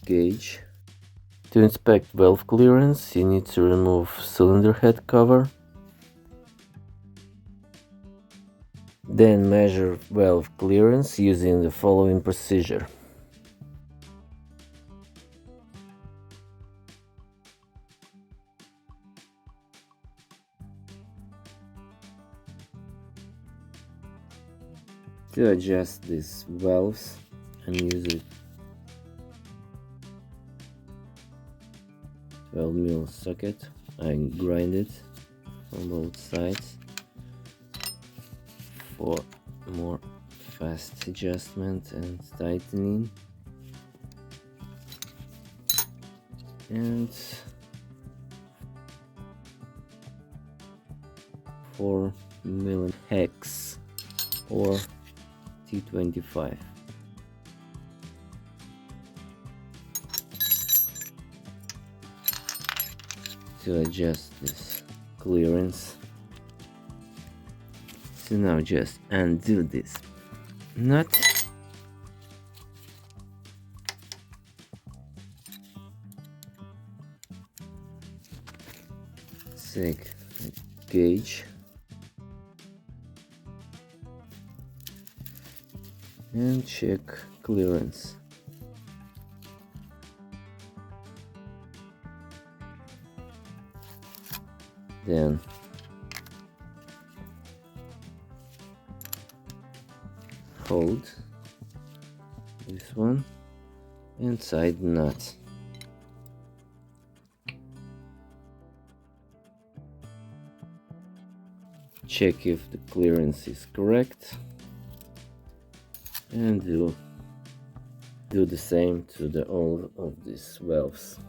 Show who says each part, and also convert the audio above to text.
Speaker 1: gauge. To inspect valve clearance, you need to remove cylinder head cover. Then measure valve clearance using the following procedure. To adjust these valves and use a 12mm socket, I grind it on both sides for more fast adjustment and tightening. And 4mm hex or T25. To adjust this clearance. So now just undo this nut. Take a gauge and check clearance. Then hold this one and side nut. Check if the clearance is correct and do the same to all of these valves.